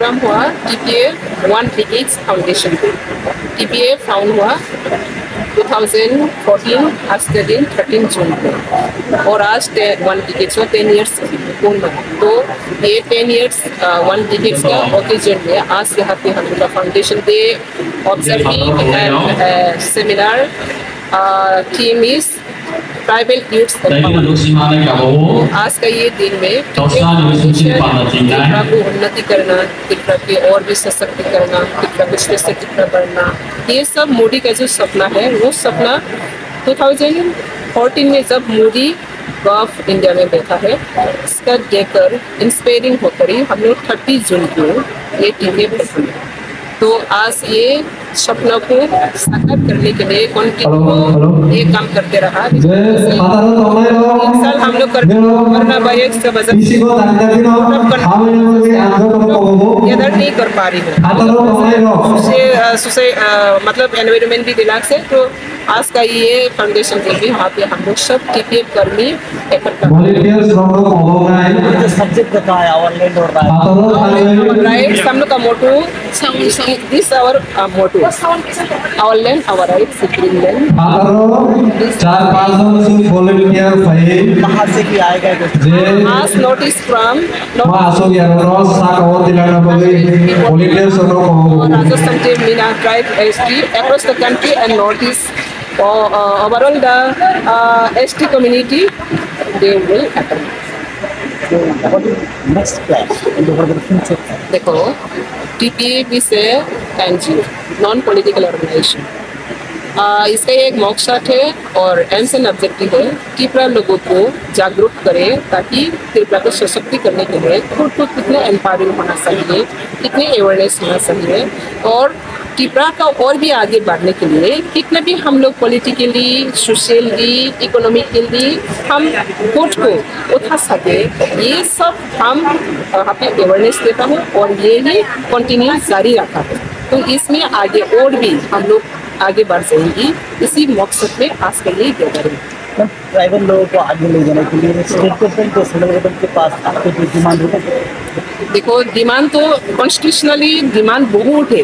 Programme हुआ TPA 1 Decades foundation. TPA found हुआ 2014 आज के दिन 13 जून को, और आज 1 Decades हुआ 10 ईयर्स पूर्ण। तो ये 10 ईयर्स 1 Decades का ओकेजन है। आज यहाँ पे हम लोग foundation day observing and seminar theme is tribal youths. आज का ये दिन में त्रिपुरा को उन्नति करना, त्रिपुरा के और भी सशक्तिकरण, त्रिपुरा को सशक्तिकरण बढ़ना, ये सब मोदी का जो सपना है, वो सपना 2014 में जब मोदी गल्फ इंडिया में बैठा है, इसका देखकर इंस्पायरिंग होकर ही हम लोग 30 जून को ये टीके बनाए। तो आज ये सपना को साकार करने के लिए कंटिन्यू ये काम करते रहा। एक साल हम लोग करना बाइक से वजह नहीं कर पा रही है, मतलब एनवायरमेंट भी दिलाग से। तो आज का ये फाउंडेशन के भी वहाँ पे हम लोग सब TPA कर्मी इकट्ठा सब्जेक्ट बताया और लैंड और राइट्स। हम लोग का motto this our motto our land, our rights, supreme land। 4-5 जन volunteer फाइल कहाँ से की आएगा? As notice from masuk yang ros sakawat dilana bagi volunteer sono ko Rajasthan team Mina tribe ST across the country and notice overall the ST community they will attend। Next class in the future। देखो TPA भी से NGO non political organisation, इसका एक मकसद है और and objective है त्रिपुरा लोगों को जागरूक करें, ताकि त्रिपुरा को सशक्त करने के लिए खुद को कितने एम्पावरिंग होना चाहिए, कितने अवेयरनेस होना चाहिए, और त्रिपुरा का और भी आगे बढ़ने के लिए कितने भी हम लोग पॉलिटिकली, सोशली, इकोनॉमिकली हम खुद को उठा सके, ये सब हम यहाँ पे अवेयरनेस देता हूँ और ये ही कंटिन्यू जारी रखा है। तो इसमें आगे और भी हम लोग आगे बढ़ जाएंगी, इसी मकसद में आज के लिए गैदरिंग। ट्राइबल लोगों को आगे ले जाने के लिए स्टेट गवर्नमेंट और सेंट्रल गवर्नमेंट के पास आपके जो डिमांड होता है? देखो डिमांड तो कॉन्स्टिट्यूशनली डिमांड बहुत है,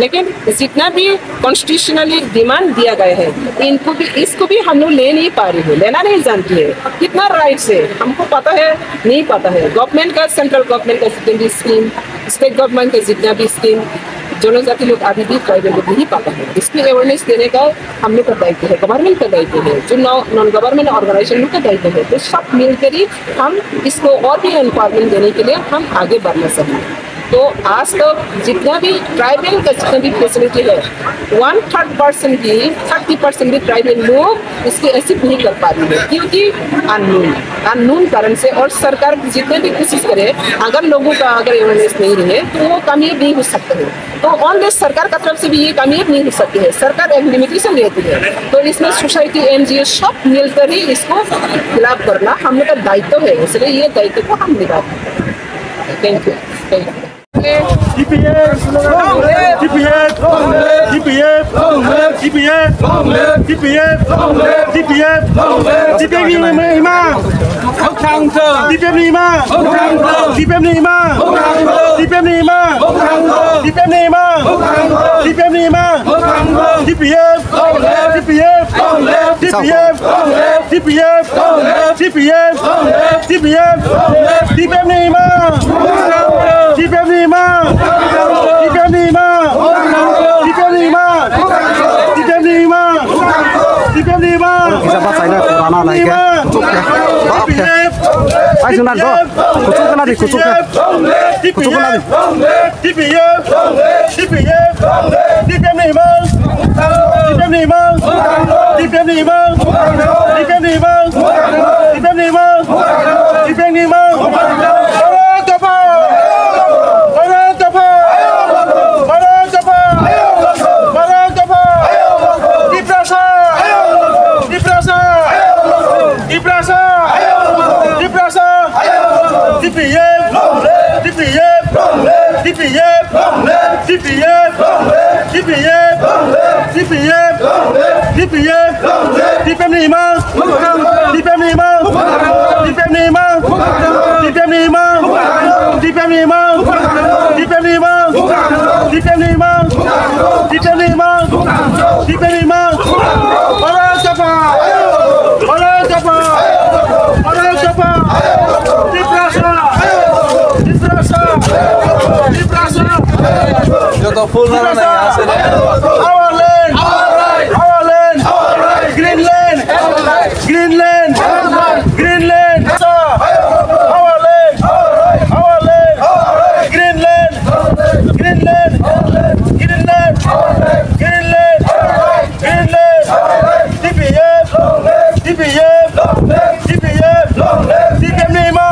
लेकिन जितना भी कॉन्स्टिट्यूशनली डिमांड दिया गया है इनको भी इसको भी हम लोग ले नहीं पा रहे हैं, लेना नहीं जानती है। कितना राइट्स है हमको पता है नहीं पता है। गवर्नमेंट का, सेंट्रल गवर्नमेंट का जितने भी स्कीम, स्टेट गवर्नमेंट का जितना भी स्कीम, जनजाति लोग अभी भी ट्राइबल लोग नहीं पता है। इसकी अवेयरनेस देने का हम लोग का दायित्व है, गवर्नमेंट का दायित्व है, जो नॉन गवर्नमेंट ऑर्गेनाइजेशन का दायित्व है। तो सब मिलकर ही हम इसको और भी एम्पावरमेंट देने के लिए हम आगे बढ़ना चाहिए। तो आज तक जितना भी ट्राइबल का जितना भी फैसिलिटी है 1/3% की 30% भी ट्राइबल लोग इसके एक्सेप्ट नहीं कर पा रही है, क्योंकि अननोन कारण से। और सरकार जितने भी कोशिश करे, अगर लोगों का अगर अवेयरनेस नहीं रहे तो वो कामयाब नहीं हो सकते हैं। तो ऑनली सरकार का तरफ से भी ये कामयाब नहीं हो सकती है, सरकार एक लिमिटेशन रहती है। तो इसमें सोसाइटी, NGO सब मिलकर ही इसको खिलाफ करना हम लोग का दायित्व है, इसलिए ये दायित्व को हम निभाते हैं। Thank you. DPF, DPF, DPF, DPF, DPF, DPF Nima, DPF Nima, DPF Nima, DPF Nima, DPF Nima, DPF Nima, DPF Nima, DPF Nima, DPF Nima, Orang Japa, Orang Japa, Orang Japa, Diprasa, Diprasa, Diprasa. Yo to full na na Our land, our land, Greenland, Greenland, Greenland, our land, Greenland, Greenland, Greenland, Greenland, Greenland, DPF, DPF, DPF, DPF Nima,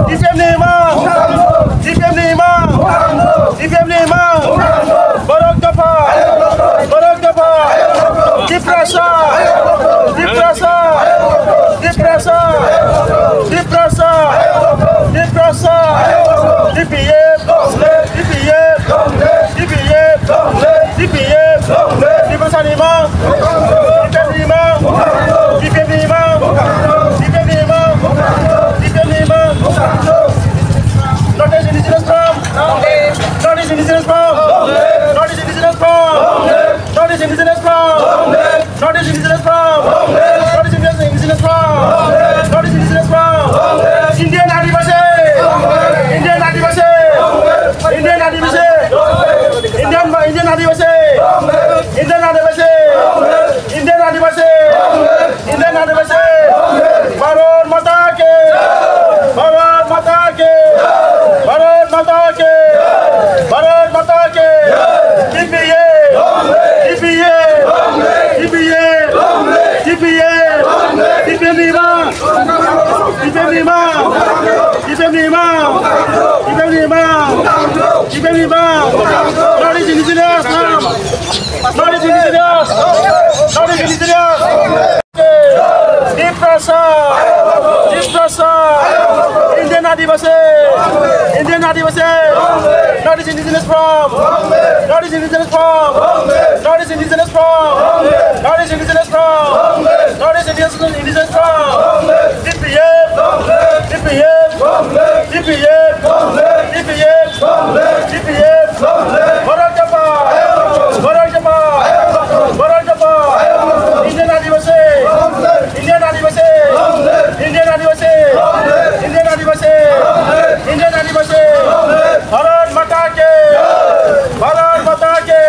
DPF Nima, DPF Nima, DPF Nima, Barok Japa, Barok Japa, Diprasa, Diprasa, Diprasa, Diprasa, Diprasa, DPF, DPF, DPF, DPF, Diprasa Nima, DPF Nima, DPF Nima, DPF Nima, DPF Nima, not as indigenous farm, not as indigenous farm, not as indigenous farm, not as indigenous farm, not as indigenous farm, not as indigenous farm, not as indigenous farm, Indian Adivasi, Indian Adivasi, Indian Adivasi, Indian Adivasi, Indian Adivasi, Indian Adivasi, Indian Adivasi, Bharat Mata Ki, Bharat Mata Ki, Bharat Mata Ki, Bharat Mata Ki, DPA, DPA, DPA, DPA, DPF Nima, DPF Nima, DPF Nima, DPF Nima, DPF Nima, not as indigenous, not as indigenous, not as indigenous. Diprasa, Diprasa, Indian Adivasi, Indian Adivasi, not as indigenous from, not as indigenous from, not as indigenous from, not as indigenous from, not as indigenous from, DPF, DPF, DPF, DPF, DPF, Barok Japa, Barok Japa, Barok Japa, Indian Adivasi, Indian Adivasi, Indian Adivasi, Indian Adivasi, Indian Adivasi, Bharat Mata Ki, Bharat Mata Ki,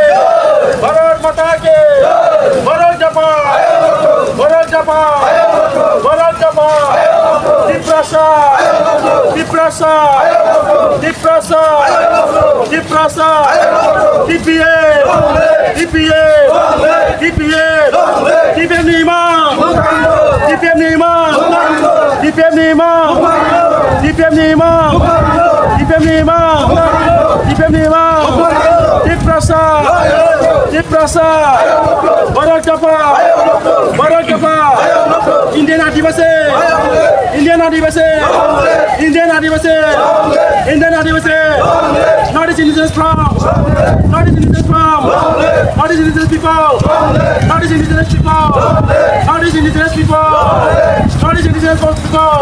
Bharat Mata Ki, Barok Japa, Barok Japa, Barok Japa, Diprasa, Diprasa, Diprasa, Diprasa, DPA, DPA, DPA, DPF Nima, DPF Nima, DPF Nima, DPF Nima, DPF Nima, DPF Nima, Diprasa, Diprasa, Barok Japa, Barok Japa, Indian Adivasi, Indian Adivasi, Indian Adivasi, Indian Adivasi, not as indigenous from, not as indigenous from, not as indigenous people, not as indigenous people, not as indigenous people, not as indigenous people,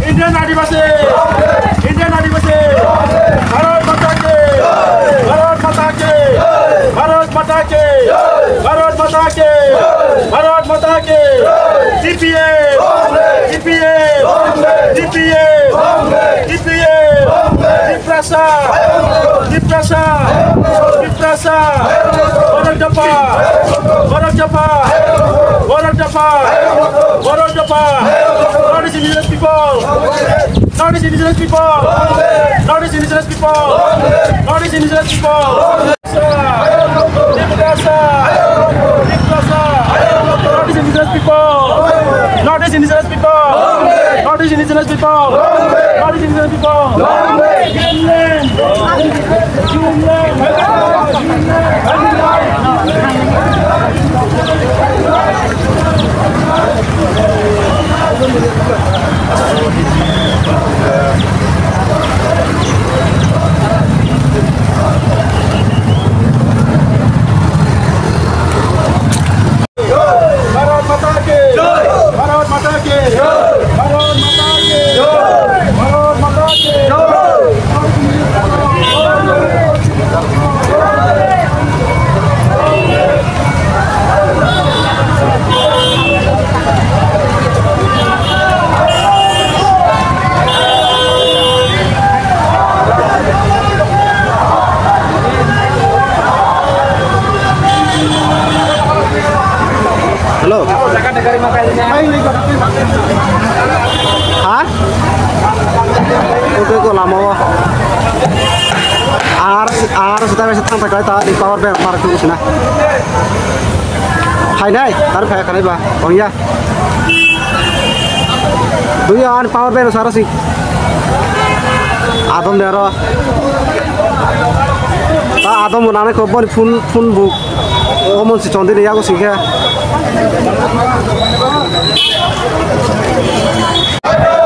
Indian Adivasi, Indian Adivasi, Bharat Mata Ki, Bharat Mata Ki, Bharat Mata Ki, Bharat Mata Ki, Bharat Mata Ki, DPA, DPA, DPA, DPA, Diprasa, Diprasa, Diprasa, Barok Japa, Barok Japa, Barok Japa, Barok Japa, not as indigenous people, not as indigenous people, not as indigenous people, not as indigenous people, Diprasa, Diprasa, not as indigenous people, not as indigenous people, not as indigenous people, not as indigenous people, Greenland, Greenland. sudah bisa tanpa kau tak di power bank mark tu sini. Hai nai, taruh kayak kau ba, oh ya. Dunia an power bank usara sih. Adam dero. Tak Adam mana kau pun phone book. Omon si condi ni aku sih ya. Ayo,